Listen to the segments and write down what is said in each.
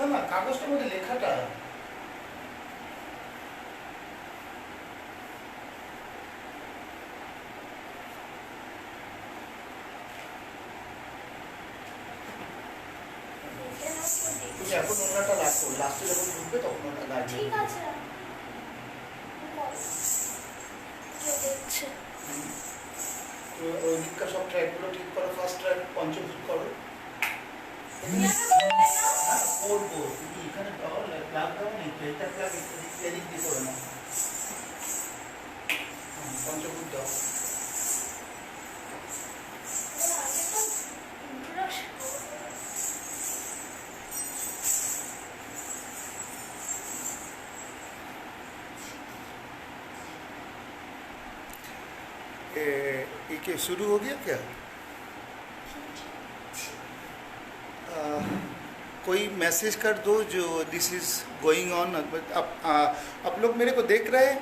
না না কাগজটার মধ্যে লেখাটা তুমি এখন ওনাটা রাখো, লাস্টে যখন ঢুকবে তখন ওটা লাগিয়ে ঠিক আছে তো ওই দিককার সব ট্র্যাকগুলো ঠিক করো, ফার্স্ট ট্র্যাক পঞ্চভূত করো। হ্যাঁ করবো, তুমি এখানে প্লাগ দাও নেই তো, এটা প্লাগ এদিক দিয়ে করে নাও, পঞ্চভূত দাও। ये शुरू हो गया क्या? कोई मैसेज कर दो जो दिस इज गोइंग ऑन। आप लोग मेरे को देख रहे हैं?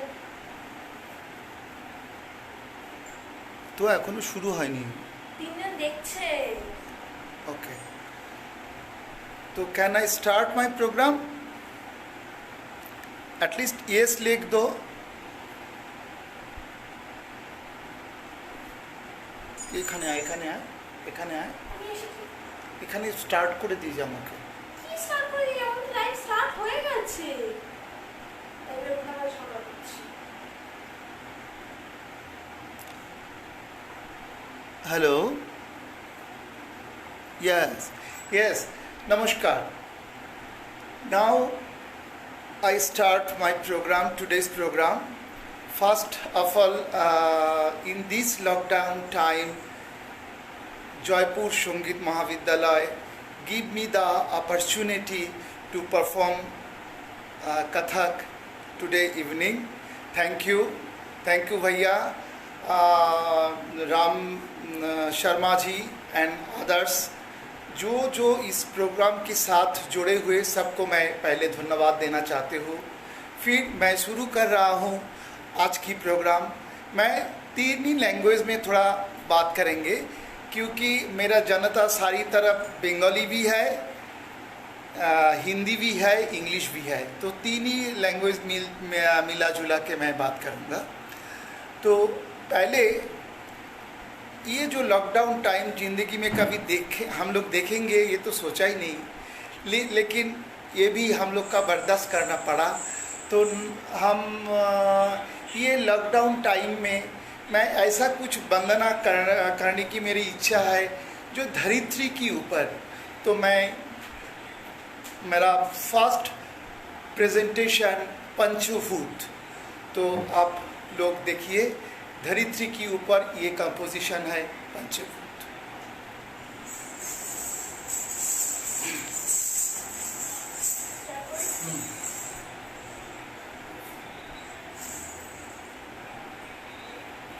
तो এখনো শুরু হয়নি। তিনজন দেখছে। ओके, तो can I start my program? At least yes लिख दो। এখানে আয়, এখানে আয়, এখানে আয়, আমি এসেছি। এখানে স্টার্ট করে দিয়ে যা আমাকে। কি স্টার্ট করে দিই? আমার লাইভ স্টার্ট হয়ে গেছে। তাহলে ওখানে সকাল করছি। हेलो, यस यस, नमस्कार। Now I start my program, today's program. First of all, in this lockdown time, Jaipur Sangeet Mahavidyalaya give me the opportunity to perform Kathak today evening. Thank you Bhaiya, Ram Sharma ji and others. जो इस programme के साथ जुड़े हुए सबको मैं पहले धन्यवाद देना चाहती हूँ। फिर मैं शुरू कर रहा हूँ आज की प्रोग्राम। मैं तीन ही लैंग्वेज में थोड़ा बात करेंगे क्योंकि मेरा जनता सारी तरफ बंगाली भी है, हिंदी भी है, इंग्लिश भी है, तो तीन ही लैंग्वेज मिला जुला के मैं बात करूँगा। तो पहले ये जो लॉकडाउन टाइम ज़िंदगी में कभी हम लोग देखेंगे ये तो सोचा ही नहीं, लेकिन ये भी हम लोग का बर्दाश्त करना पड़ा। तो हम ये लॉकडाउन टाइम में मैं ऐसा कुछ वंदना करने की मेरी इच्छा है जो धरित्री के ऊपर। तो मैं मेरा फर्स्ट प्रेजेंटेशन पंचभूत, तो आप लोग देखिए धरित्री के ऊपर ये कंपोजिशन है पंचभूत।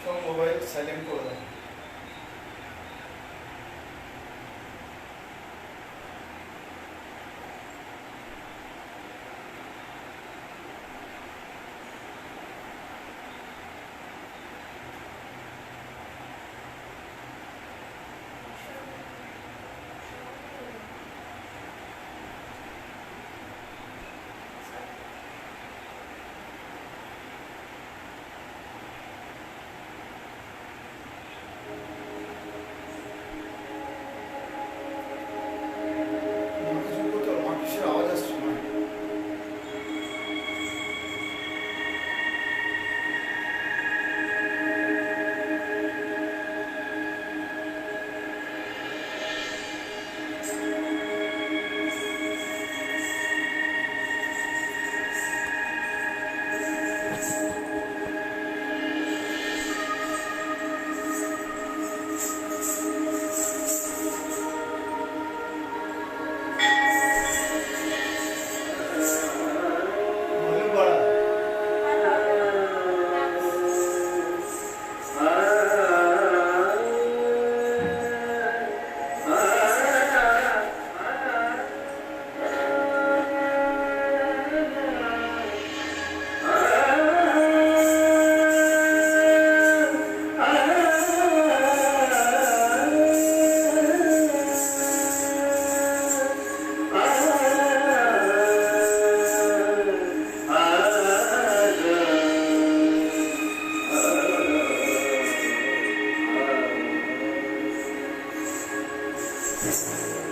तो मोबाइल साइलेंट कर दो। Let me rectify it.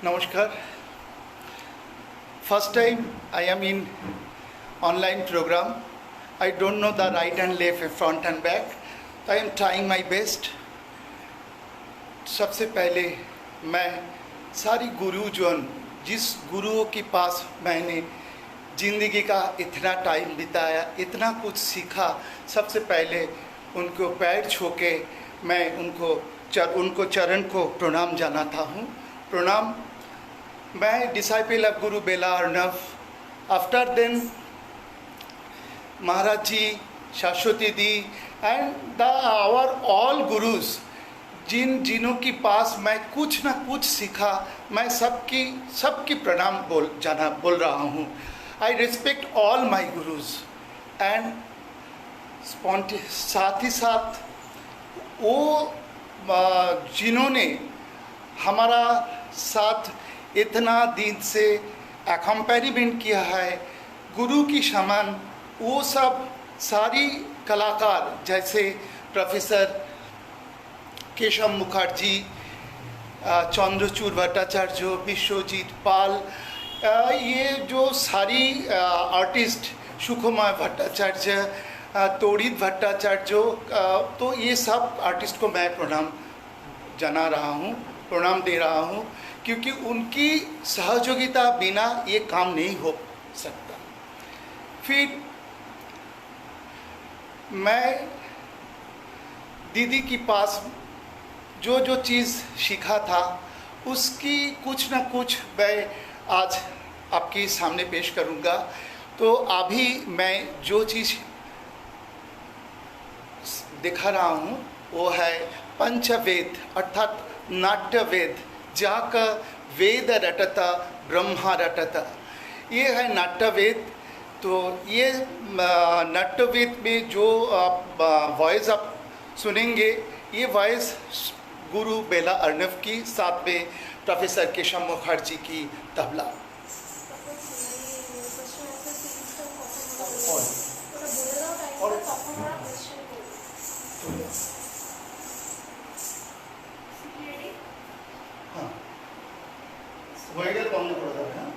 Namaskar. First time I am in online program. I don't know the right and left, front and back. I am trying my best. सबसे पहले मैं सारी गुरुजन, जिस गुरुओं के पास मैंने ज़िंदगी का इतना टाइम बिताया, इतना कुछ सीखा, सबसे पहले उनको पैर छू के मैं उनको चरण को प्रणाम जनाता हूँ. प्रणाम. मैं disciple of Guru Bela Arnav. After then महाराज जी, शाश्वती दी एंड आवर ऑल गुरुज, जिनों के पास मैं कुछ ना कुछ सीखा, मैं सबकी प्रणाम बोल रहा हूँ. I respect all my gurus and साथ ही साथ वो जिन्होंने हमारा साथ इतना दिन से एक्म्पेरिमेंट किया है, गुरु की समान, वो सब सारी कलाकार जैसे प्रोफेसर केशव मुखर्जी, चंद्रचूड़ भट्टाचार्य, विश्वजीत पाल, ये जो सारी आर्टिस्ट, सुकुमार भट्टाचार्य, तोड़ित भट्टाचार्य, तो ये सब आर्टिस्ट को मैं प्रणाम जना रहा हूँ, प्रणाम दे रहा हूँ, क्योंकि उनकी सहयोगिता बिना ये काम नहीं हो सकता. फिर मैं दीदी के पास जो चीज़ सीखा था, उसकी कुछ ना कुछ मैं आज आपके सामने पेश करूंगा. तो अभी मैं जो चीज़ दिखा रहा हूँ वो है पंचवेद अर्थात नाट्य वेद, जाका वेद रटता ब्रह्मा रटता, ये है नाट्य वेद। तो ये नाट्य वेद में जो आप वॉइस आप सुनेंगे, ये वॉइस गुरु बेला अर्णव की, साथ में प्रोफेसर केशव मुखर्जी की तबला। हाँ वही कौन पड़ रहा है।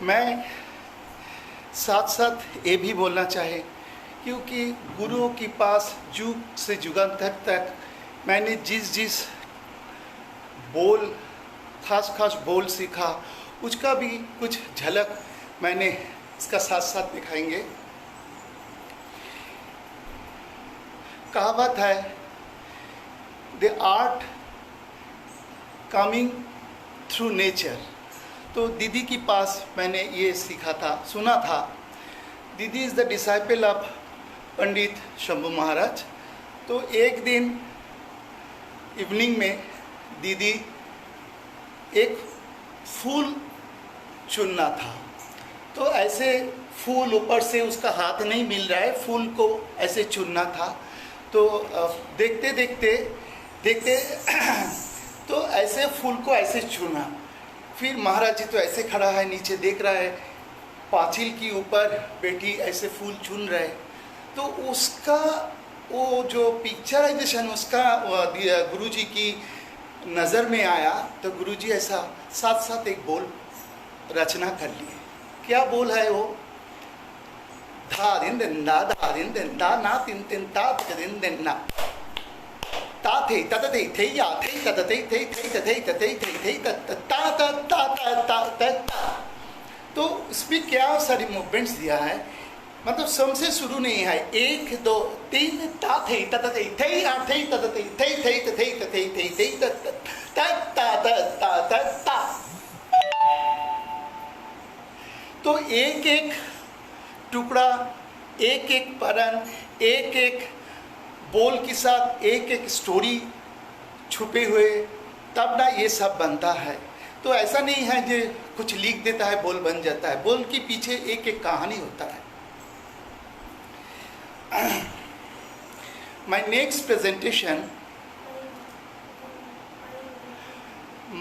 मैं साथ साथ ये भी बोलना चाहे, क्योंकि गुरुओं के पास युग से युगांतर तक मैंने जिस बोल खास बोल सीखा, उसका भी कुछ झलक मैंने इसका साथ साथ दिखाएंगे। कहावत है, the art coming through nature, तो दीदी के पास मैंने ये सीखा था, सुना था। दीदी इज़ द डिसाइपल ऑफ पंडित शंभू महाराज। तो एक दिन इवनिंग में दीदी एक फूल चुनना था, तो ऐसे फूल ऊपर से उसका हाथ नहीं मिल रहा है, फूल को ऐसे चुनना था। तो देखते देखते देखते तो ऐसे फूल को ऐसे चुना। फिर महाराज जी तो ऐसे खड़ा है, नीचे देख रहा है, पांचिल के ऊपर बेटी ऐसे फूल चुन रहे। तो उसका वो जो पिक्चराइजेशन उसका गुरुजी की नज़र में आया। तो गुरुजी ऐसा साथ साथ एक बोल रचना कर लिए। क्या बोल है वो? धा दिन दिन दा ना तिन तिन ता दिन दिन ना ता थे तत थे थे या थे तत थे थे थे थे थे थे थे ता ता ता ता ता। तो इसमें क्या सारी मूवमेंट्स दिया है, मतलब सम से शुरू नहीं है। 1 2 3 ता थे तत थे थे या थे तत थे थे थे थे थे थे थे ता ता ता ता ता। तो एक एक टुकड़ा, एक एक परन, एक एक बोल के साथ एक एक स्टोरी छुपे हुए, तब ना ये सब बनता है। तो ऐसा नहीं है जो कुछ लिख देता है बोल बन जाता है, बोल के पीछे एक एक कहानी होता है। My next presentation,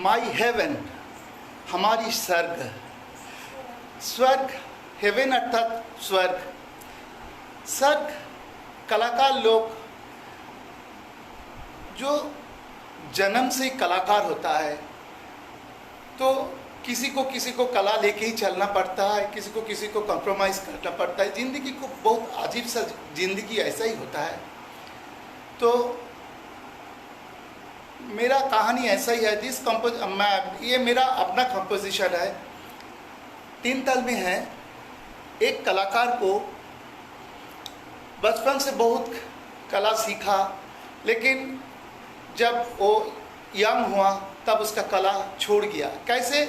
my heaven, हमारी स्वर्ग। स्वर्ग, हेवन अर्थात स्वर्ग। स्वर्ग कलाकार लोग जो जन्म से कलाकार होता है, तो किसी को कला लेके ही चलना पड़ता है, किसी को कॉम्प्रोमाइज़ करना पड़ता है। ज़िंदगी को बहुत अजीब सा ज़िंदगी ऐसा ही होता है। तो मेरा कहानी ऐसा ही है। ये मेरा अपना कंपोजिशन है, 3 तल में है। एक कलाकार को बचपन से बहुत कला सीखा, लेकिन जब वो यंग हुआ तब उसका कला छोड़ गया। कैसे?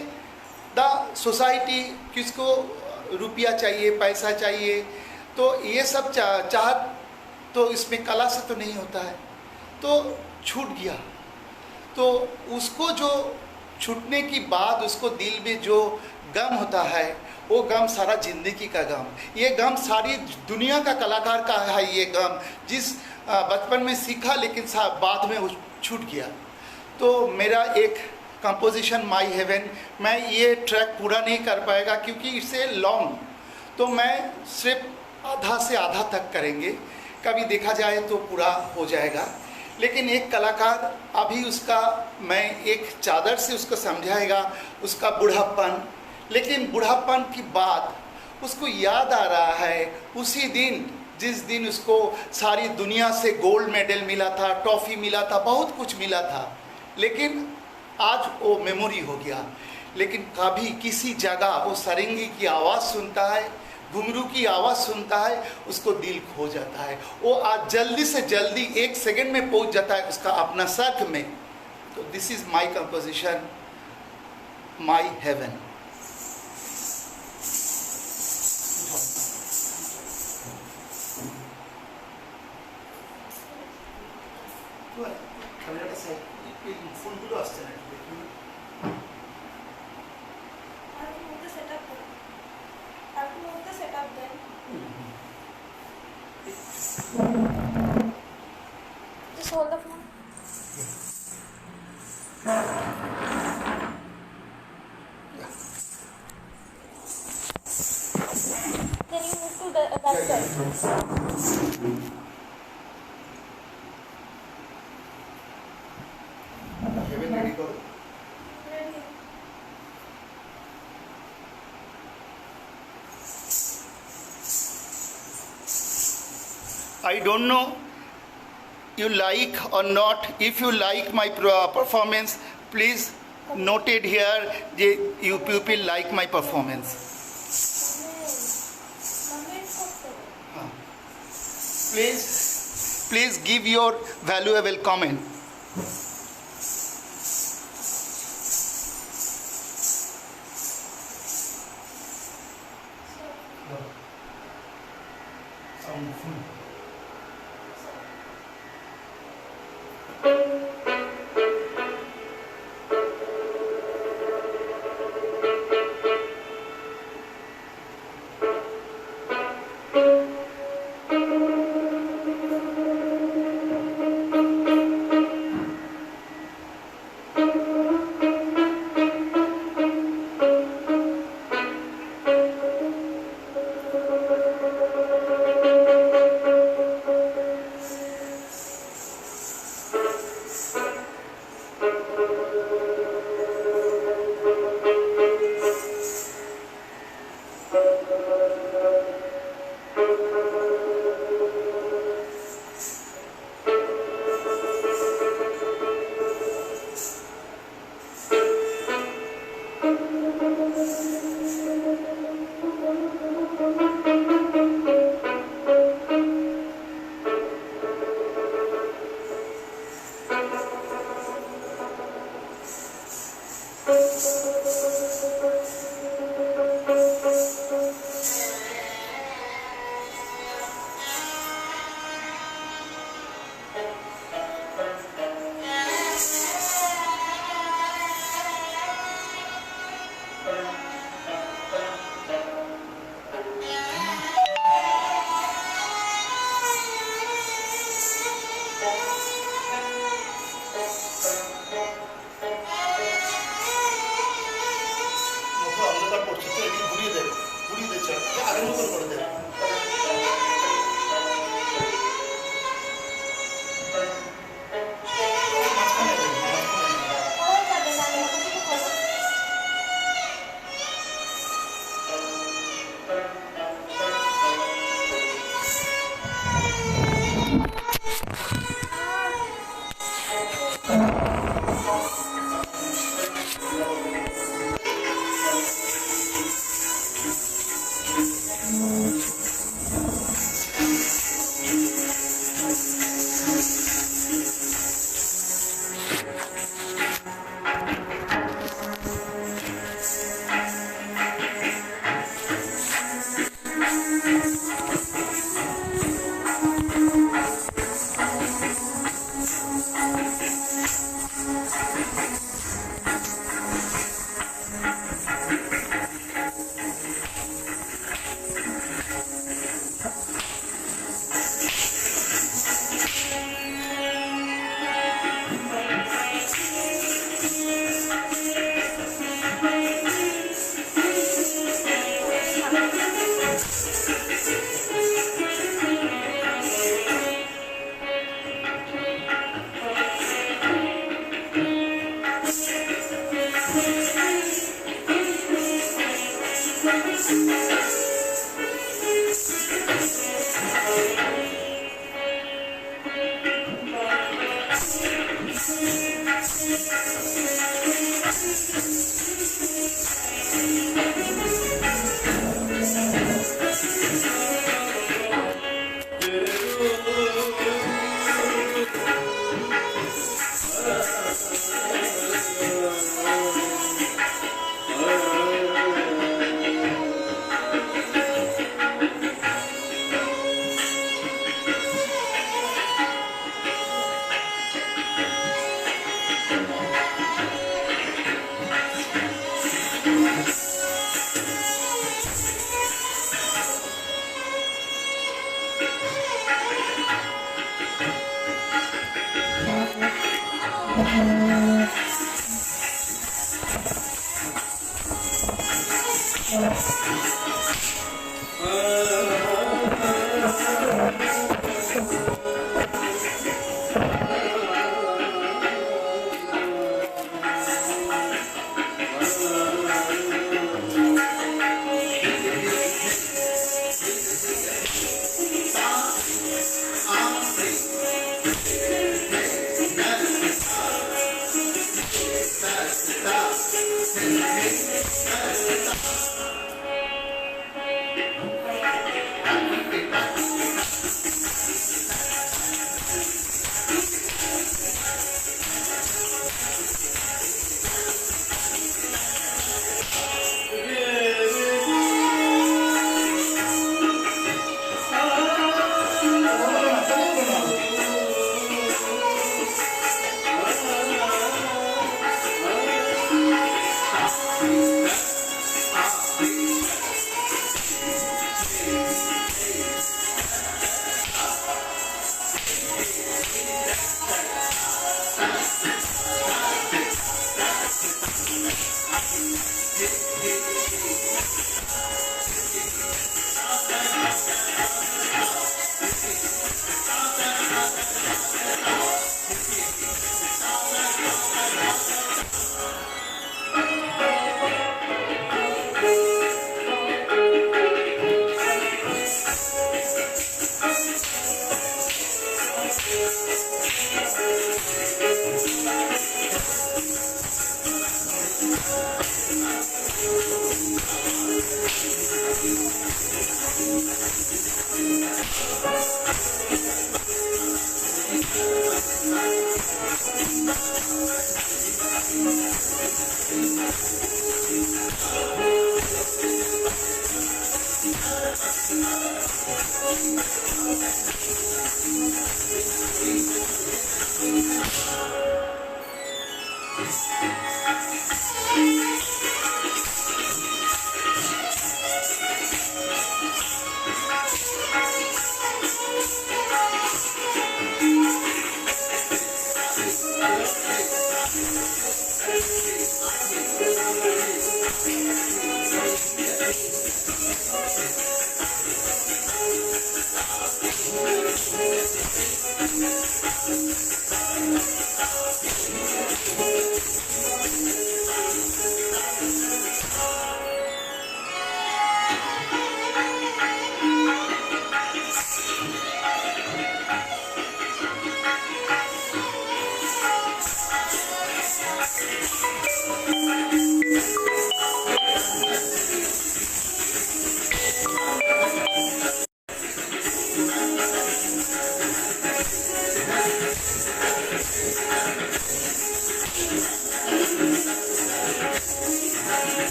द सोसाइटी, किसको रुपया चाहिए, पैसा चाहिए, तो ये सब चाहत तो इसमें कला से तो नहीं होता है, तो छूट गया। तो उसको जो छूटने की बाद उसको दिल में जो गम होता है, वो गम सारा जिंदगी का गम, ये गम सारी दुनिया का कलाकार का है। ये गम जिस बचपन में सीखा लेकिन बाद में वो छूट गया। तो मेरा एक कंपोजिशन माई हेवन, मैं ये ट्रैक पूरा नहीं कर पाएगा क्योंकि इसे लॉन्ग, तो मैं सिर्फ आधा से आधा तक करेंगे, कभी देखा जाए तो पूरा हो जाएगा। लेकिन एक कलाकार अभी उसका, मैं एक चादर से उसको समझाएगा उसका बुढ़ापन, लेकिन बुढ़ापन की बात उसको याद आ रहा है उसी दिन जिस दिन उसको सारी दुनिया से गोल्ड मेडल मिला था, ट्रॉफी मिला था, बहुत कुछ मिला था, लेकिन आज वो मेमोरी हो गया। लेकिन कभी किसी जगह वो सारंगी की आवाज़ सुनता है, घुंघरू की आवाज़ सुनता है, उसको दिल खो जाता है। वो आज जल्दी से जल्दी 1 सेकंड में पहुंच जाता है उसका अपना सर्ग में। तो this is my composition, my heaven. ফুলগুলো আসছে না Just hold the phone. Then you move to that side. हेवन रेडी करो। Ready. I don't know you like or not. If you like my performance, please note it here. You people like my performance. Please give your valuable comment.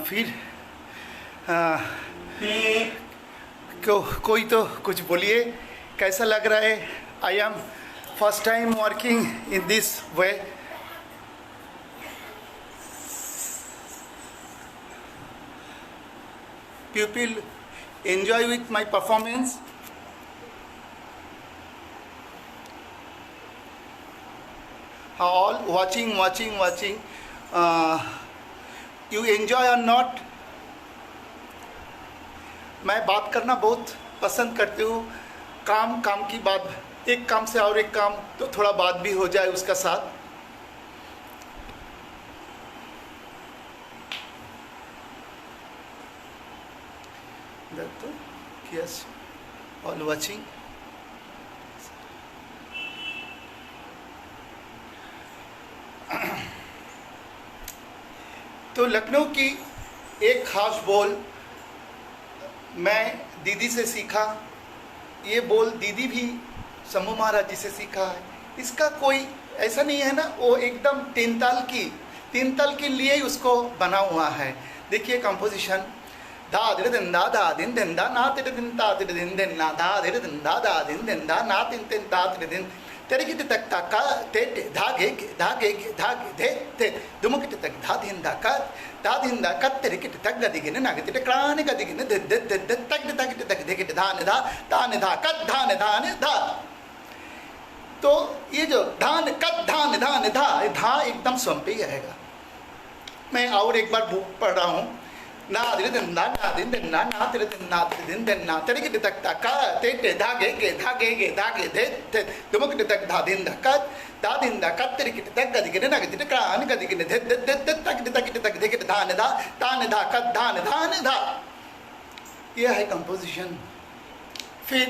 फिर कोई तो कुछ बोलिए, कैसा लग रहा है? I am first time working in this way. People enjoy with my performance. All watching. You enjoy और नॉट। मैं बात करना बहुत पसंद करती हूँ, काम की बात, एक काम से और एक काम तो थोड़ा बात भी हो जाए उसका साथ। Yes, all watching. तो लखनऊ की एक खास बोल मैं दीदी से सीखा। ये बोल दीदी भी शंभू महाराज जी से सीखा है। इसका कोई ऐसा नहीं है ना, वो एकदम तीन ताल के लिए ही उसको बना हुआ है। देखिए कंपोजिशन, धा धीरे दिन दा धा दिन दिन दा ना तेरे दिन ता तेरे दिन दिन ना धा धीरे दिन दा धा दिन दिन दा ना तीन तीन ता तेरे दिन तेरे की तक ताका ते धागे धागे धागे धे ते दुमुक तक धा दिन दा का तेरे की तक गदी गिने ना तेरे क्राने गदी गिने दे दे दे तक तक दे के धान धा तान धा कत धान धान धा। तो ये जो धान कत धान धान धा धा एकदम स्वम पे ही आएगा। मैं और एक बार बुक पढ़ रहा हूँ, ना दिन दिन ना दिन दिन ना तेरे दिन ना तेरे दिन दिन ना तेरे की तक तक ते ते धागे के धागे दे ते दुमुक तक धा दिन दा का तेरे की तक गदी गिने ना तेरे क्रान गदी गिने दे दे दे तक दे के धान धा तान धा का धान धान धा। यह है कंपोजिशन। फिर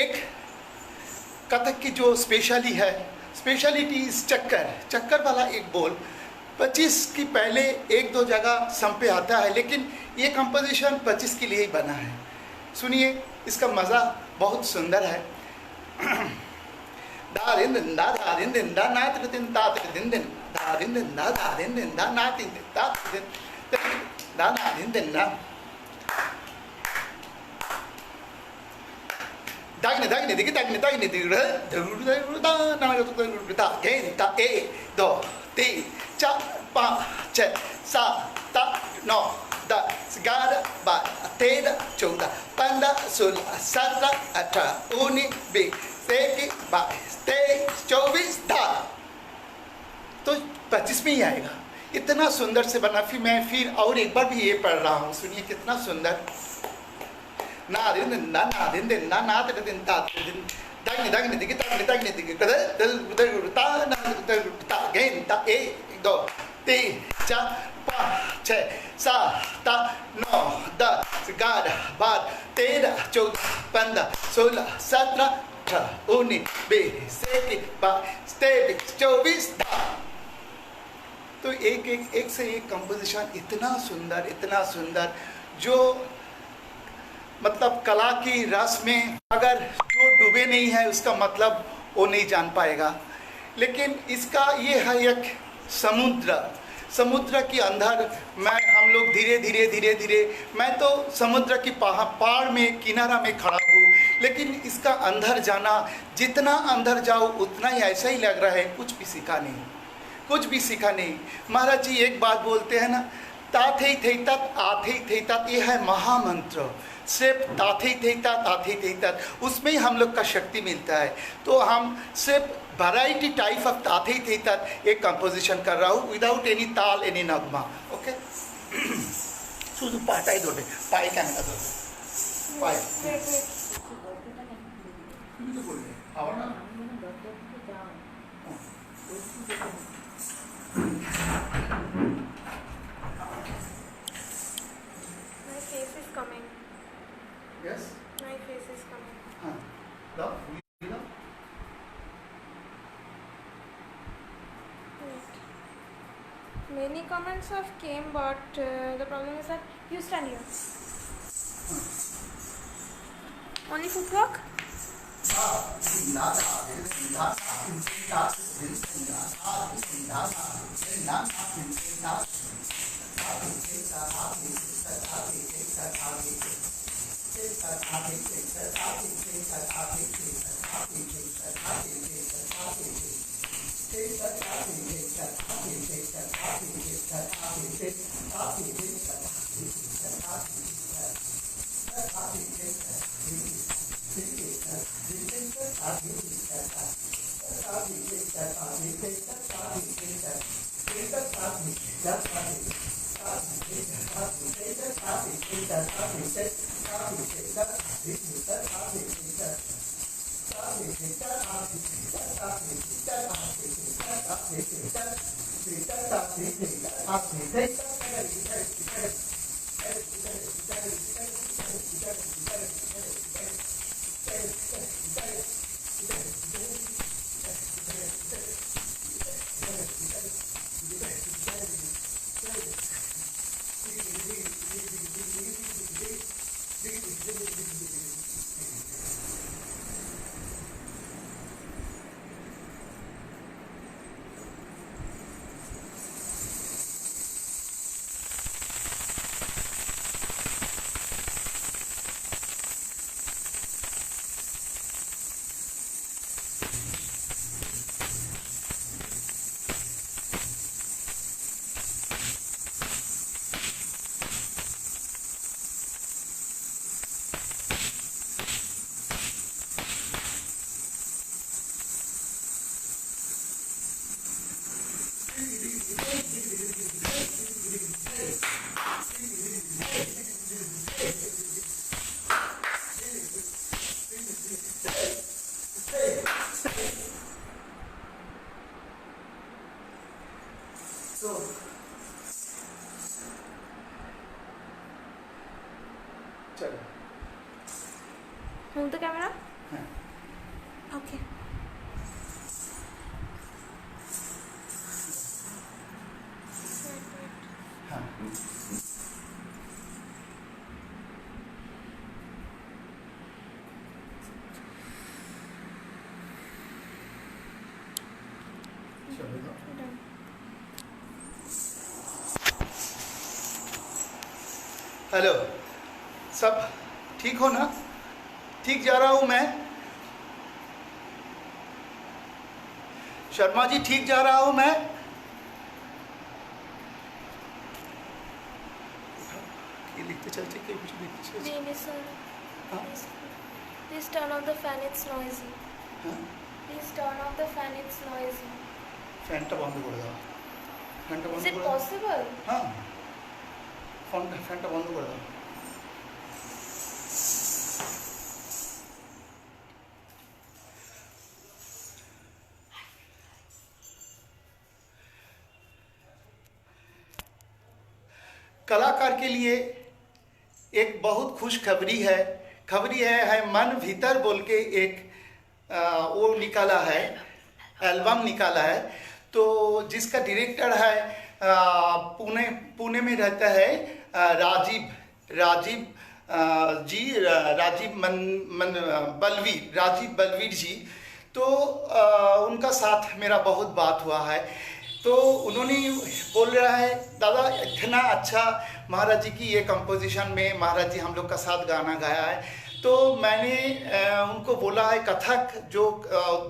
एक कथक की जो स्पेशलिटी इस चक्कर वाला एक बोल 25 की पहले एक दो जगह सम पे आता है, लेकिन ये कंपोजिशन 25 के लिए ही बना है। सुनिए, इसका मज़ा बहुत सुंदर है। दा दिन दिन दा दिन दिन दा ना तेरे दिन ता तेरे दिन दिन दा दिन दिन दा दिन दिन दा ना तीन दिन ता दिन दा ना दिन दिन ना दागने दिखे दागने दिखे दा ना दा गेन ता ए दो 3 4 5 6 7 8 9 10 11 12 13 14 15 16 17 18 19 20 21 22 23 24 धा। तो 25 में ही आएगा। इतना सुंदर से बना। फिर और एक बार भी ये पढ़ रहा हूँ, सुनिए कितना सुंदर। ना दिन दिन ना तेरे दिन ता तेरे दिन दागने दिखे ता ना ता गेन ता 1 2 3 4 5 6 7 8 9 10 11 12 13 14 15 16 17 18 19 20 21 22 23 धा। तो एक से एक कंपोजिशन इतना सुंदर जो मतलब कला की रस में अगर जो डूबे नहीं है उसका मतलब वो नहीं जान पाएगा। लेकिन इसका ये है एक समुद्र के अंदर हम लोग धीरे मैं तो समुद्र की पहाड़ में किनारा में खड़ा हूँ, लेकिन इसका अंदर जाना, जितना अंदर जाओ उतना ही ऐसा ही लग रहा है कुछ भी सीखा नहीं। महाराज जी एक बात बोलते हैं ना, ताथे थे तत् आथे थे तत्, ये है महामंत्र। सिर्फ ताथे थे तत् उसमें ही हम लोग का शक्ति मिलता है। तो हम सिर्फ वैरायटी टाइप ऑफ ताथे थे तत् एक कंपोजिशन कर रहा हूँ विदाउट एनी ताल एनी नगमा। ओके शुद्ध पाटाई दो पाई क्या ना दो पाई My face is coming. Yes. My face is coming. हाँ लो लो Many comments have came, but the problem is that you stand here. Only footwork? चलो Move the camera. हाँ। Okay. हाँ चलो Done. हेलो, सब ठीक हो ना? ठीक जा रहा हूँ मैं? शर्मा जी ठीक जा रहा हूँ मैं? ये लिखते चलते कि कुछ लिखते चलते? Jamie sir, हाँ? please turn off the fan. It's noisy. हाँ? Please turn off the fan. It's noisy. ফ্যানটা বন্ধ করে দাও। ফ্যানটা বন্ধ Is it করে দাও। possible? হ্যাঁ, ফ্যানটা বন্ধ করে দাও। कलाकार के लिए एक बहुत खुशखबरी है। खबरी है मन भीतर बोल के एक वो निकाला है, एल्बम निकाला है। तो जिसका डायरेक्टर है पुणे में रहता है राजीव बलवीर जी। तो उनका साथ मेरा बहुत बात हुआ है। तो उन्होंने बोल रहा है दादा इतना अच्छा महाराज जी की ये कंपोजिशन में महाराज जी हम लोग का साथ गाना गाया है। तो मैंने उनको बोला है कथक जो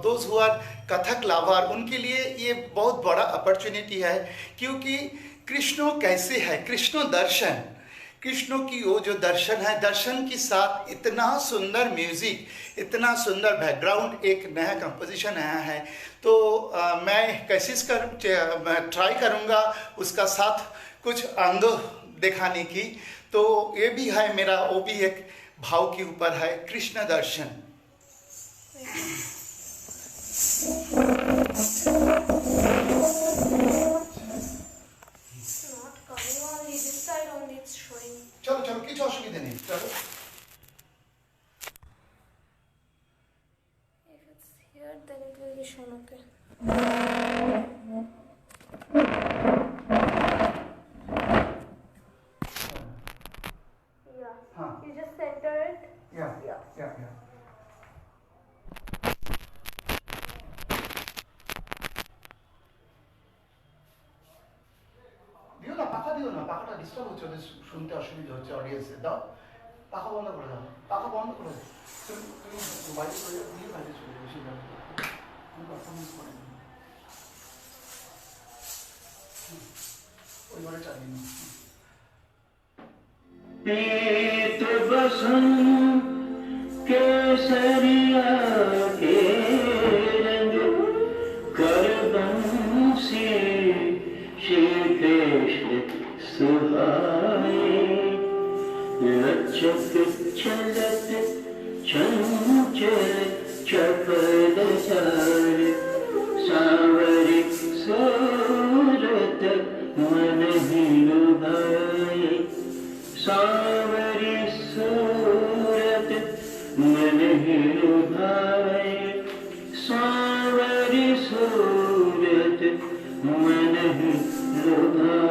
those who are Kathak lover उनके लिए ये बहुत बड़ा अपॉर्चुनिटी है, क्योंकि कृष्णो कैसे है, कृष्णों की वो जो दर्शन है, दर्शन के साथ इतना सुंदर म्यूजिक, इतना सुंदर बैकग्राउंड, एक नया कंपोजिशन आया है। तो मैं ट्राई करूँगा उसका साथ कुछ अंग दिखाने की। तो ये भी है मेरा, वो भी एक भाव के ऊपर है, कृष्ण दर्शन। चलो चलो किसी असुविधा नहीं, चलो। If it's here, then it will be shown. Okay. Yeah. हाँ. You just center it. Yeah. দিও না, পাখাটা ডিস্টার্ব হচ্ছে, ওদের শুনতে অসুবিধা হচ্ছে অডিয়েন্সের। দাও, পাখা বন্ধ করে দাও, পাখা বন্ধ করে দাও। তুমি বাইরে চলে যাও, দিয়ে বাইরে চলে যাও, বেশি যাবে আমি পারফরমেন্স করে নিই। ওই ঘরে চালিয়ে নিই। पेट बसन केसरिया के रंग करबंसी श्री कृष्ण सुहाए लचक चलत चंचल चपल चाल सावरी सूरत मन ही सांवरी सूरत मन ही लुभाए, सांवरी सूरत मन ही लुभाए।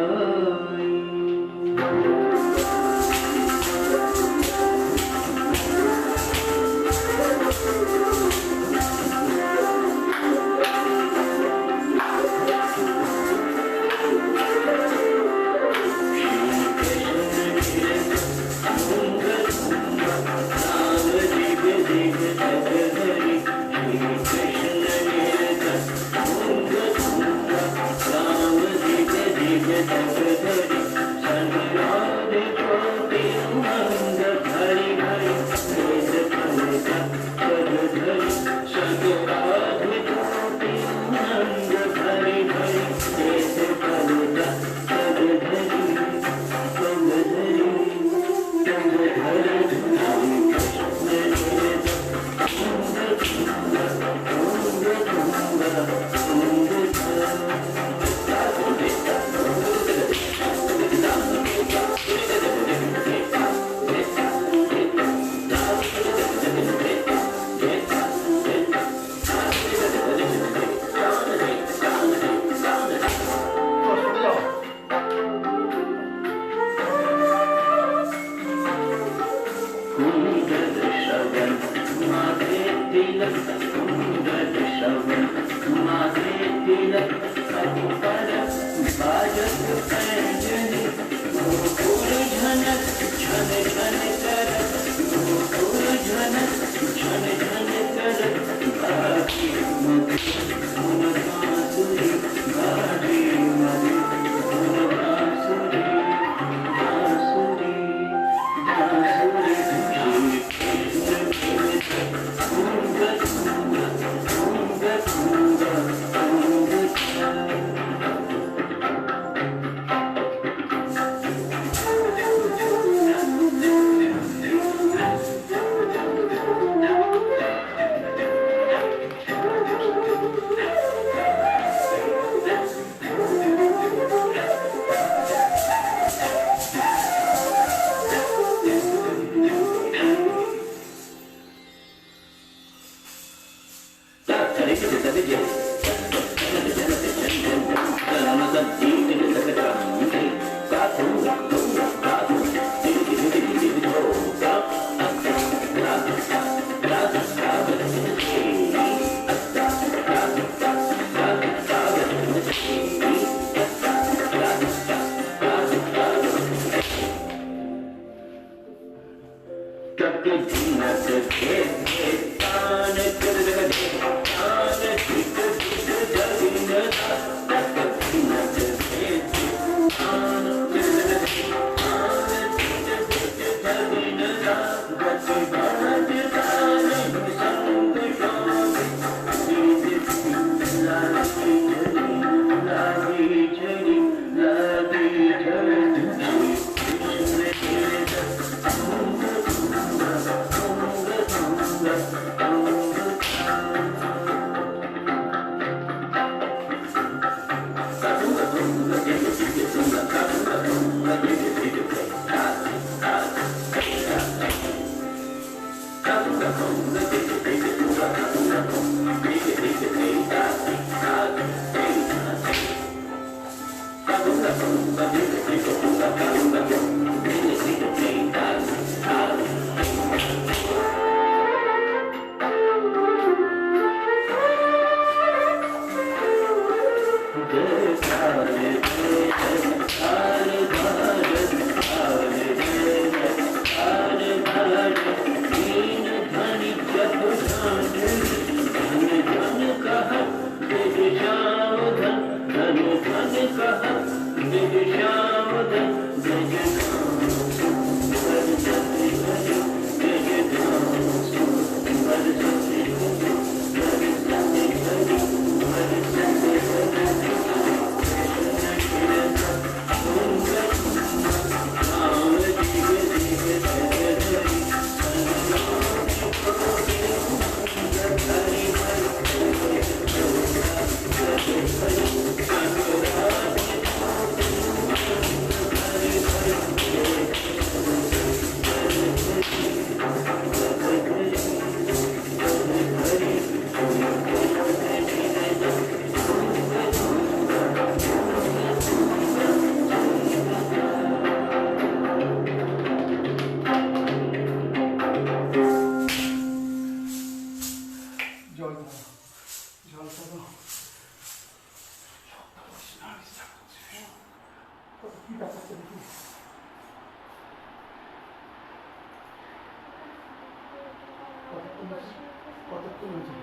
কতক্ষণ হয়েছে?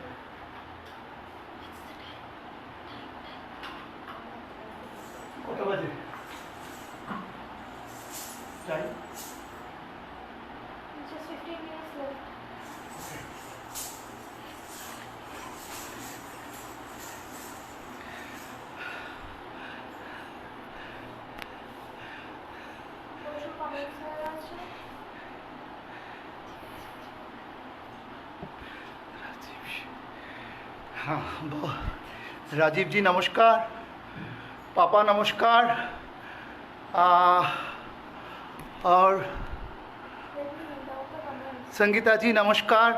কত বাজে টাইম? Just 15 minutes left. প্রচুর comments হয়ে আছে। हाँ राजीव जी नमस्कार, पापा नमस्कार, और Let me read out the comments. Sangeeta जी नमस्कार,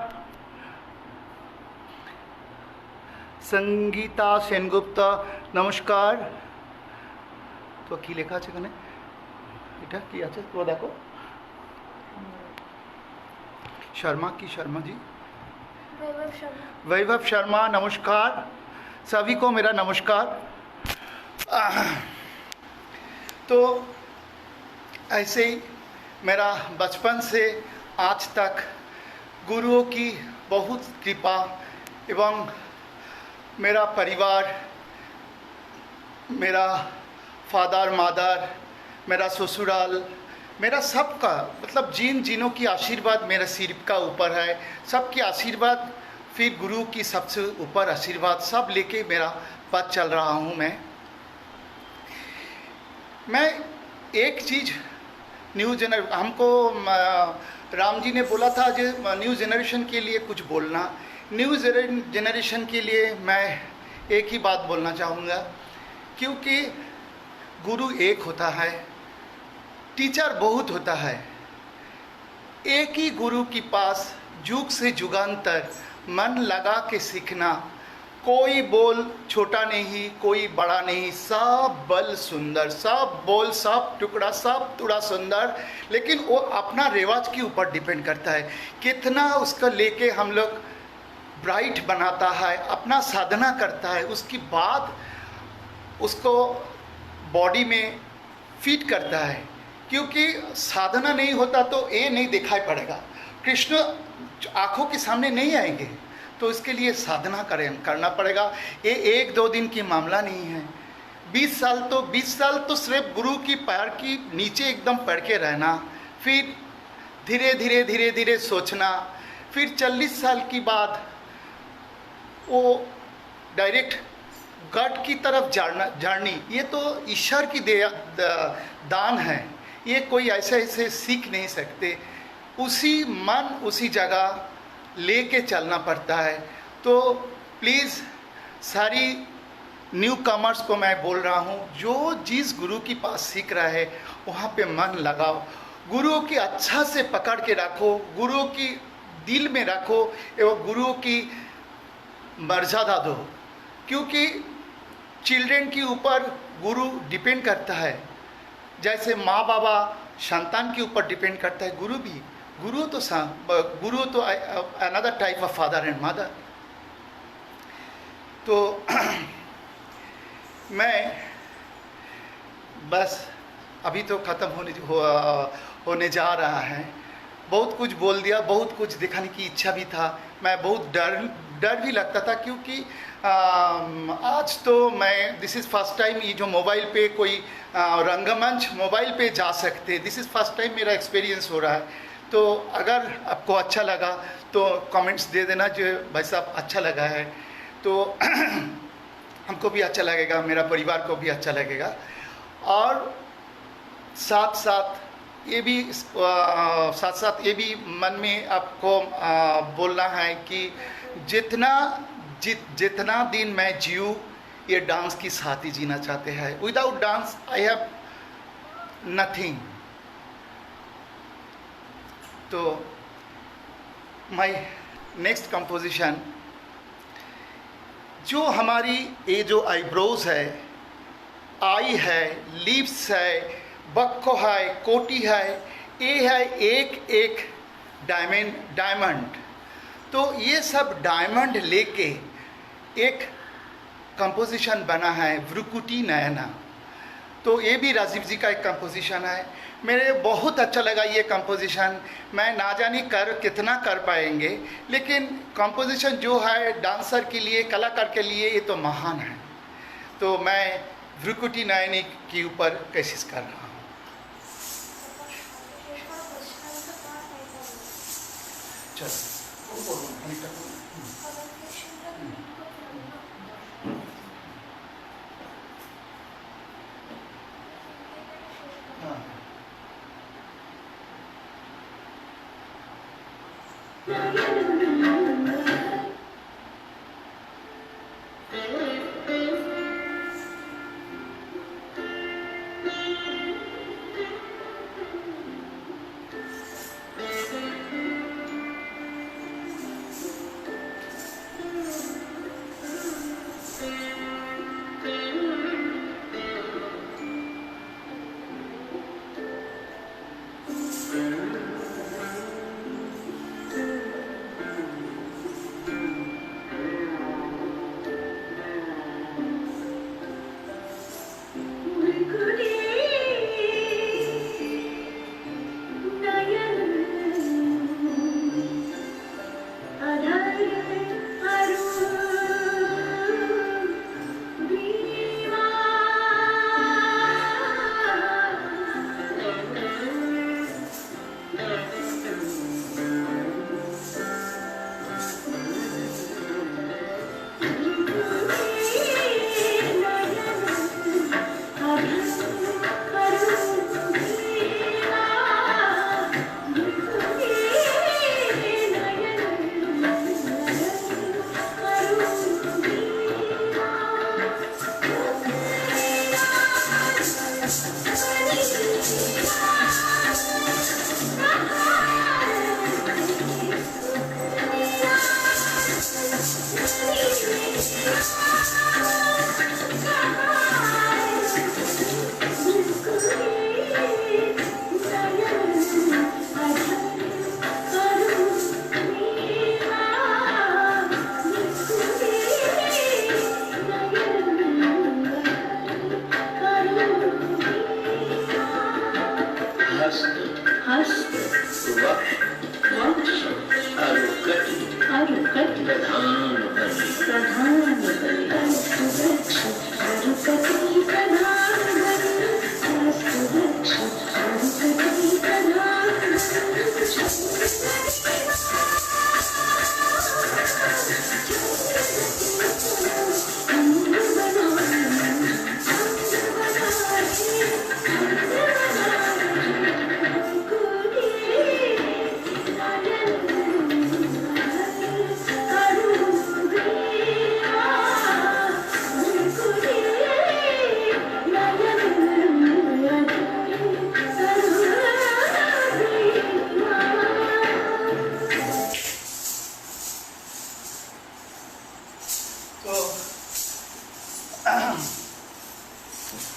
संगीता सेनगुप्त नमस्कार। तो কি লেখা আছে এখানে? এটা কি আছে তো দেখো। शर्मा की शर्मा जी, वैभव शर्मा। वैभव शर्मा नमस्कार, सभी को मेरा नमस्कार। तो ऐसे ही मेरा बचपन से आज तक गुरुओं की बहुत कृपा एवं मेरा परिवार, मेरा फादर मदर, मेरा ससुराल, मेरा सबका मतलब जिनों की आशीर्वाद मेरे सिर का ऊपर है, सबकी आशीर्वाद, फिर गुरु की सबसे ऊपर आशीर्वाद, सब लेके मेरा पथ चल रहा हूँ। मैं एक चीज़ हमको राम जी ने बोला था जो न्यू जनरेशन के लिए कुछ बोलना। न्यू जनरेशन के लिए मैं एक ही बात बोलना चाहूँगा, क्योंकि गुरु एक होता है, टीचर बहुत होता है। एक ही गुरु के पास जुग से जुगांतर मन लगा के सीखना, कोई बोल छोटा नहीं, कोई बड़ा नहीं, सब बल सुंदर, सब बोल सब टुकड़ा सब टुकड़ा सुंदर। लेकिन वो अपना रिवाज के ऊपर डिपेंड करता है, कितना उसका लेके हम लोग ब्राइट बनाता है, अपना साधना करता है, उसकी बाद उसको बॉडी में फिट करता है। क्योंकि साधना नहीं होता तो ये नहीं दिखाई पड़ेगा, कृष्ण आँखों के सामने नहीं आएंगे। तो इसके लिए साधना करना पड़ेगा। ये 1-2 दिन की मामला नहीं है। 20 साल तो सिर्फ गुरु की पैर की नीचे एकदम पड़ के रहना, फिर धीरे धीरे धीरे धीरे सोचना, फिर 40 साल की बाद वो डायरेक्ट गॉड की तरफ जानी। ये तो ईश्वर की दान है, ये कोई ऐसे सीख नहीं सकते। उसी मन उसी जगह लेके चलना पड़ता है। तो प्लीज़ सारी न्यू कमर्स को मैं बोल रहा हूँ, जो जिस गुरु के पास सीख रहा है वहाँ पे मन लगाओ, गुरु की अच्छा से पकड़ के रखो, गुरु की दिल में रखो एवं गुरु की मर्यादा दो। क्योंकि चिल्ड्रेन के ऊपर गुरु डिपेंड करता है, जैसे माँ बाबा संतान के ऊपर डिपेंड करता है, गुरु तो another type of father and mother. तो मैं बस अभी तो ख़त्म होने जा रहा है। बहुत कुछ बोल दिया, बहुत कुछ दिखाने की इच्छा भी था। मैं बहुत डर भी लगता था, क्योंकि आज तो मैं दिस इज़ फर्स्ट टाइम ये जो मोबाइल पे कोई रंगमंच मोबाइल पे जा सकते, दिस इज़ फर्स्ट टाइम मेरा एक्सपीरियंस हो रहा है। तो अगर आपको अच्छा लगा तो कमेंट्स दे देना जो भाई साहब अच्छा लगा है, तो हमको भी अच्छा लगेगा, मेरा परिवार को भी अच्छा लगेगा। और साथ साथ ये भी मन में आपको बोलना है कि जितना दिन मैं जीऊँ ये डांस की साथ ही जीना चाहते हैं। Without dance I have nothing. तो माय नेक्स्ट कंपोजिशन, जो हमारी ये जो आईब्रोज है, आई है, लिप्स है, बक्को है, कोटी है, ये है एक एक डायमंड। तो ये सब डायमंड लेके एक कंपोजिशन बना है, भ्रुकुटी नयना। तो ये भी राजीव जी का एक कंपोजिशन है। मेरे बहुत अच्छा लगा ये कंपोजिशन। मैं ना जानी कितना कर पाएंगे, लेकिन कंपोजिशन जो है डांसर के लिए, कलाकार के लिए ये तो महान है। तो मैं भ्रुकुटी नयनी के ऊपर कोशिश कर रहा हूँ। चलो हाँ।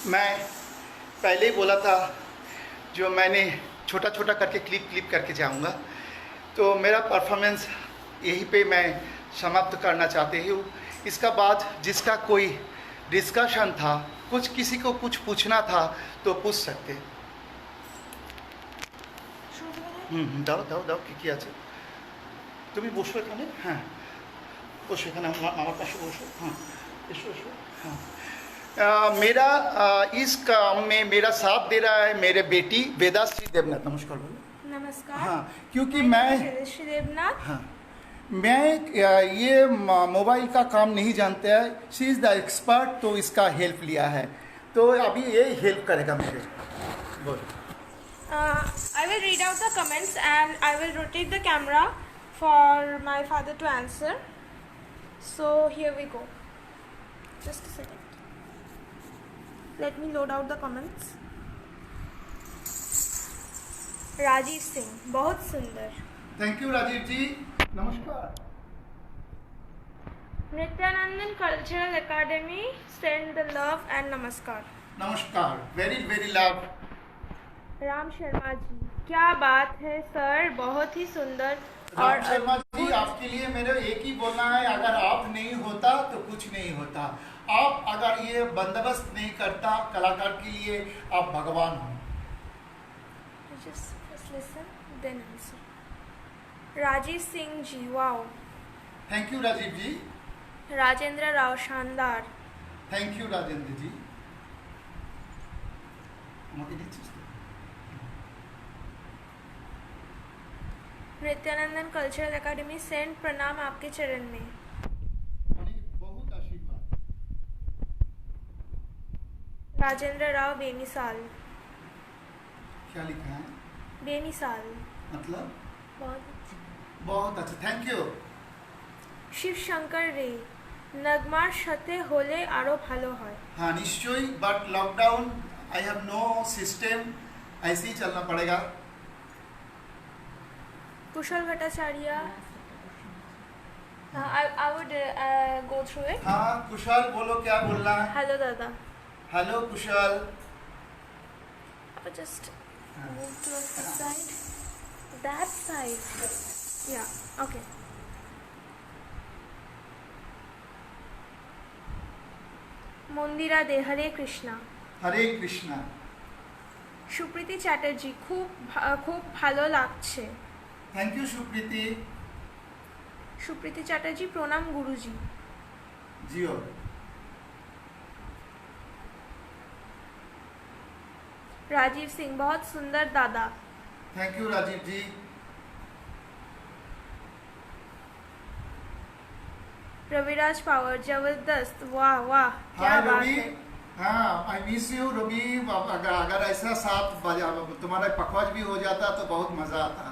मैं पहले ही बोला था जो मैंने छोटा छोटा करके क्लिप करके जाऊंगा, तो मेरा परफॉर्मेंस यहीं पे मैं समाप्त करना चाहती हूँ। इसका बाद जिसका कोई डिस्कशन था, कुछ किसी को कुछ पूछना था तो पूछ सकते। দাও দাও দাও কি আছে, তুমি বসো এখানে। হ্যাঁ বসো এখানে, আমার পাশে বসো। हाँ এসো এসো। हाँ मेरा इस काम में मेरा साथ दे रहा है मेरे बेटी वेदा श्री देवनाथ। नमस्कार बोलो। नमस्कार। हाँ क्योंकि मैं श्री देवनाथ। हाँ मैं ये मोबाइल का काम नहीं जानते हैं। शी इज़ द एक्सपर्ट, तो इसका हेल्प लिया है, तो अभी ये हेल्प करेगा मुझे। बोलो। I will read out the comments and I will rotate the camera for my father to answer. So here we go. Just a second. Let me load out the comments. Rajiv Singh, बहुत सुंदर। Thank you Rajeev ji. नमस्कार। Nityanandan cultural academy send the love and नमस्कार। नमस्कार, very very love. Ram Sharma ji, क्या बात है sir, बहुत ही सुंदर। राम शर्मा जी, आपके लिए मेरे एक ही बोलना है, अगर आप नहीं होता तो कुछ नहीं होता। आप अगर ये बंदोबस्त नहीं करता कलाकार के लिए, आप भगवान हो। Just first listen, then answer. Rajeev Singh ji, wow. Thank you Rajeev ji. Rajendra Rao, शानदार। Thank you Rajendra ji. আমাকে দিচ্ছিস তো? नित्यानंदन कल्चरल एकेडमी सेंड प्रणाम आपके चरण में। অনেক बहुत आशीर्वाद। राजेंद्र राव, बेमिसाल। क्या लिखा है? बेमिसाल, मतलब बहुत अच्छा, थैंक यू। शिव शंकर रे, नगमार সাথে হলে আরো ভালো হয়। हाँ निश्चय, but lockdown I have no system, ऐसे ही चलना पड़ेगा। कुशल Bhattacharya, I would go through it. हाँ कुशल, बोलो क्या बोलना है? हेलो दादा। Hello Kusal. I would just move towards the side. That side. Yeah, okay. Mandira De, Hare Krishna. Hare Krishna. Supriti Chatterjee, খুব ভালো লাগছে। Thank you Supriti. সুপ্রীতি চ্যাটার্জি, প্রণাম গুরুজি। जियो। राजीव सिंह, बहुत सुंदर दादा। Thank you Rajeev ji. रविराज पावर, जबरदस्त, वाह वाह, क्या हाँ बात रवि, है। हाँ आई मिस यू रवि। अगर ऐसा साथ तुम्हारा पखवाज भी हो जाता तो बहुत मजा आता।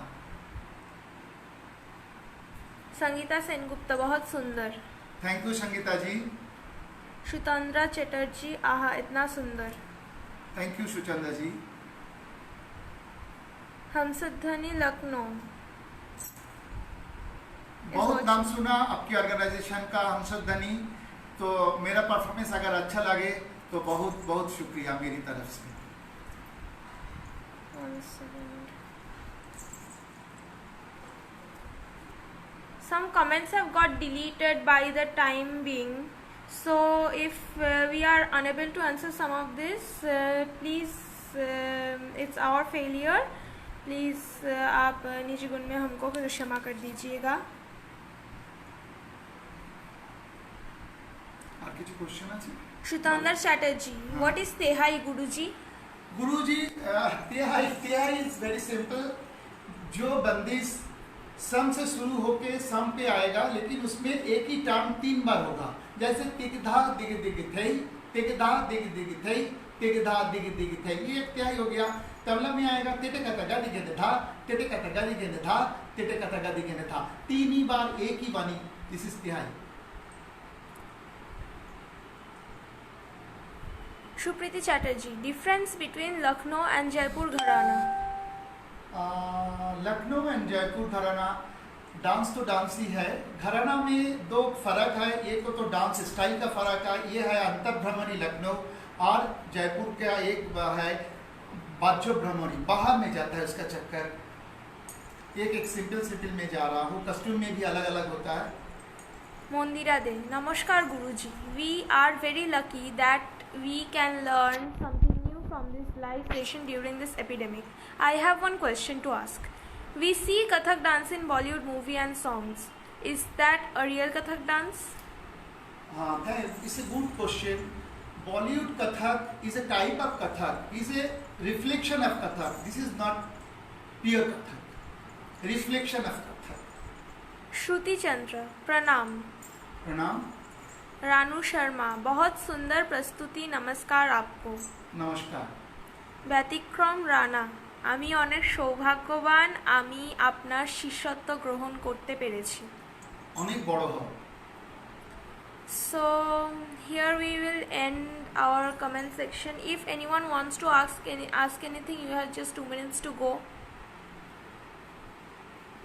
संगीता सेनगुप्ता, बहुत सुंदर। थैंक यू संगीता जी। सुतंद्रा चटर्जी, आहा इतना सुंदर। थैंक यू सुचंदा जी। हमसध्वनि लखनऊ, बहुत नाम सुना आपकी ऑर्गेनाइजेशन का हमसध्वनि, तो मेरा परफॉर्मेंस अगर अच्छा लगे तो बहुत बहुत शुक्रिया मेरी तरफ से। Some comments have got deleted by the time being, so if we are unable to answer some of this, please, it's our failure. Please आप निजी गुण में हमको क्षमा कर दीजिएगा। আর কিছু কোশ্চেন আছে? सुतंदर चैटर्जी, व्हाट इज तेहाई गुरुजी? गुरुजी, तिहाई इज वेरी सिंपल। जो बंदिश सम से शुरू होके सम पे आएगा, लेकिन उसमें एक ही टर्म 3 बार होगा। जैसे तिगधा दिग दिग थई, तिगधा दिग दिग थई, तिगधा दिग दिग थई, ये एक तिहाई हो गया। तबला में आएगा टिटे का तगा दिगे था, टिटे का तगा दिगे था, टिटे का तगा दिगे था, 3 ही बार एक ही बानी। दिस इज तिहाई। Supriti Chatterjee, difference between Lucknow and Jaipur घराना? लखनऊ एंड जयपुर घराना, डांस तो डांस ही है। घराना में 2 फर्क है। एक तो डांस स्टाइल का फर्क है, ये है अंतर्भ्रमणी लखनऊ, और जयपुर का एक है बाजो भ्रमणी, बाहर में जाता है उसका चक्कर। एक सिंपल में जा रहा हूँ, कस्ट्यूम में भी अलग अलग होता है। मंदिरा दे, नमस्कार Guruji, we are very lucky that we can learn something new from this live session during this epidemic. I have one question to ask. We see Kathak dance in Bollywood movie and songs. Is that a real Kathak dance? It's a good question. Bollywood Kathak is a type of Kathak, is a reflection of Kathak. This is not pure Kathak. Reflection of Kathak. श्रुति चंद्र, प्रणाम। प्रणाम। रानू शर्मा, बहुत सुंदर प्रस्तुति, नमस्कार आपको। नमस्कार। ব্যতিক্রম রানা, আমি অনেক সৌভাগ্যবান, আমি আপনার শিষ্যত্ব গ্রহণ করতে পেরেছি। অনেক বড় হও। So here we will end our comment section. If anyone wants to ask anything, you have just 2 minutes to go.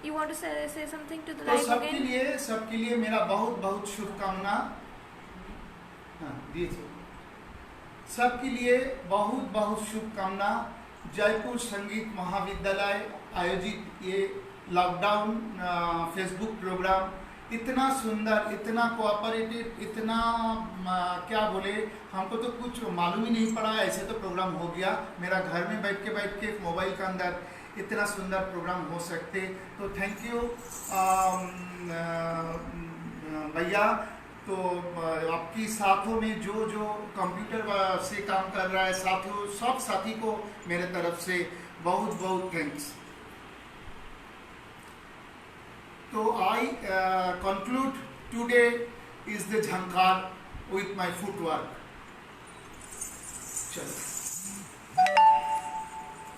You want to say something to the live again? सबके लिए मेरा बहुत बहुत शुभकामना। सबके लिए बहुत बहुत शुभकामना। जयपुर संगीत महाविद्यालय आयोजित ये लॉकडाउन फेसबुक प्रोग्राम, इतना सुंदर, इतना कोऑपरेटिव, इतना क्या बोले, हमको तो कुछ मालूम ही नहीं पड़ा, ऐसे तो प्रोग्राम हो गया। मेरा घर में बैठ के मोबाइल के अंदर इतना सुंदर प्रोग्राम हो सकते। तो थैंक यू भैया। तो आपकी साथों में जो जो कंप्यूटर से काम कर रहा है साथियों, सब साथी को मेरे तरफ से बहुत बहुत थैंक्स। तो I conclude today is the झंकार with my footwork. চলো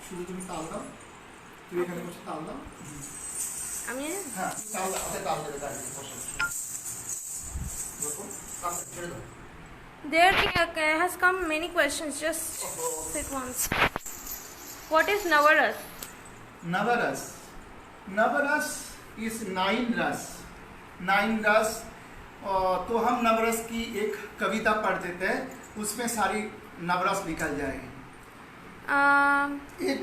শুধু তুমি তাল দাও, তুই এখানে বসে তাল দাও। আমি হ্যাঁ তাল দাও, তাল দেবে দাঁড়িয়ে বসো, দেখো তাল ছেড়ে দাও। There has come many questions. Just sit once. What is Navaras? Navaras. Navaras is 9 रस। 9 रस। तो हम नवरस की एक कविता पढ़ देते हैं, उसमें सारी नवरस निकल जाएगी।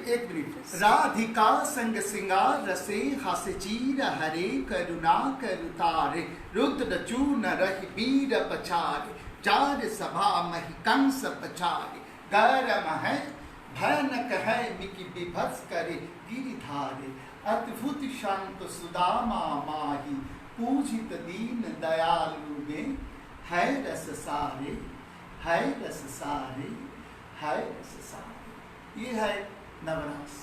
एक मिनट। राधिका संग सिंगार रसे हास चीर हरे करुणा करुतारे रुद्र चूर्ण रहि वीर पचारे चार सभा महि कंस पचारे गरम है भयानक है मिकी विभत्स करे गिरिधारे अद्भुत शांत सुदामा माही पूजित दीन दयालु में है रस सारे, है रस सारे, है रस सारे। ये है नवरस।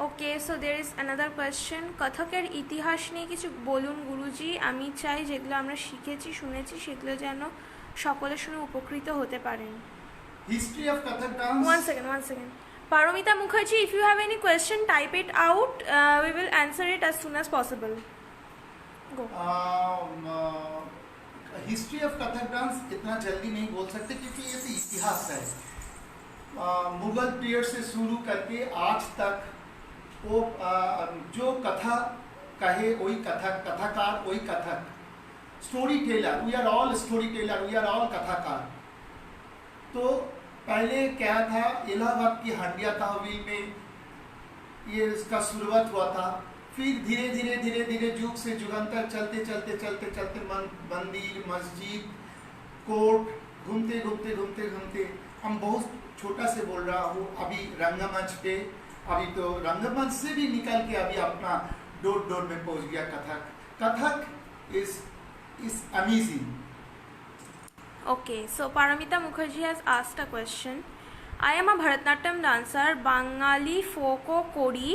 Okay, so there is another question. কথকের ইতিহাস নিয়ে কিছু বলুন গুরুজি। আমি চাই যেগুলো আমরা শিখেছি শুনেছি সেগুলো যেন সকলে শুনে উপকৃত হতে পারেন। History of Kathak dance. One second. Paromita Mukherjee, if you have any question, type it out. We will answer it as soon as possible. Go. History of Kathak dance इतना जल्दी नहीं बोल सकते क्योंकि ये तो इतिहास है। मुगल पीरियड से शुरू करके आज तक वो जो कथा कहे वही कथक, कथाकार वही Kathak, story teller. We are all story teller, we are all कथाकार। तो पहले क्या था, इलाहाबाद की हंडिया तहवील में ये इसका शुरुआत हुआ था। फिर धीरे धीरे जुग से जुगान्तर चलते मंदिर मस्जिद कोर्ट घूमते हम बहुत छोटा से बोल रहा हूँ। अभी रंगमंच पे, अभी तो रंगमंच से भी निकल के अभी अपना डोर में पहुँच गया Kathak is amazing. Okay, so Paramita Mukherjee has asked a question. I am a Bharatanatyam dancer, Bangali folk kori.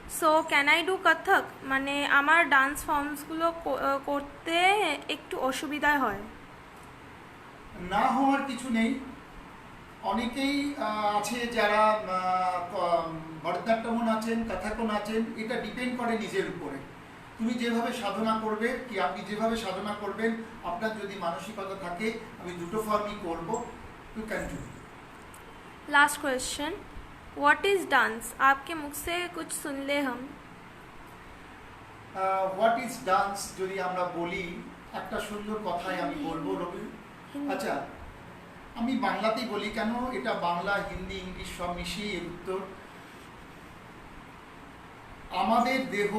So can I do Kathak? মানে আমার ডান্স ফর্মসগুলো করতে একটু অসুবিধা হয়। না হওয়ার কিছু নেই। অনেকেই আছে যারা ভরতনাট্যমও নাচেন, কাথাকও নাচেন। এটা ডিপেন্ড করে নিজের উপরে। তুমি যেভাবে সাধনা করবে, কি আপনি যেভাবে সাধনা করবেন, আপনার যদি মানসিকতা থাকে আমি দুটো ফর্মই করব, you can do. Last question, what is dance? आपके मुख से कुछ सुन ले हम। হোয়াট ইজ ডান্স যদি আমরা বলি, একটা সুন্দর কথাই আমি বলবো রবি। আচ্ছা আমি বাংলাতেই বলি, কেন এটা বাংলা হিন্দি ইংলিশ সব মিশিয়ে এর উত্তর। আমাদের দেহ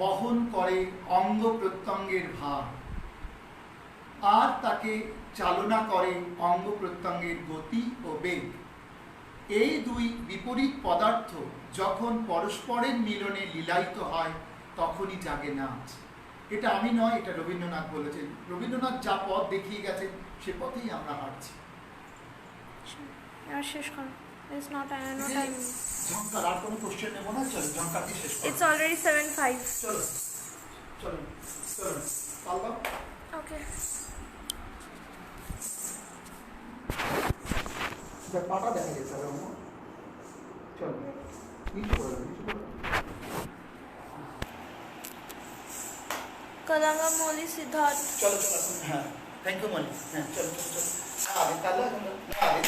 বহন করে অঙ্গ প্রত্যঙ্গের ভার, আর তাকে চালনা করে অঙ্গ প্রত্যঙ্গের গতি ও বেগ। এই দুই বিপরীত পদার্থ যখন পরস্পরের মিলনে লীলায়িত হয় তখনই জাগে নাচ। এটা আমি নয়, এটা রবীন্দ্রনাথ বলেছেন। রবীন্দ্রনাথ যা পথ দেখিয়ে গেছেন সে পথেই আমরা হাঁটছি। শেষ করো। It's not time. ঝঙ্কার আর কোনো কোশ্চেন নেব না, চলো ঝঙ্কার দিয়ে শেষ করো। It's already 7:05. চলো পাল দাও। Okay. পাটা দেখা গেছে। চলো নিচু করো। कलांगा मोली सिद्धार्थ। चलो हाँ थैंक यू मोली। हाँ चलो आगे ताला आगे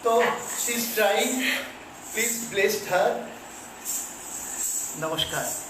तो she is trying, please blessed हर। नमस्कार।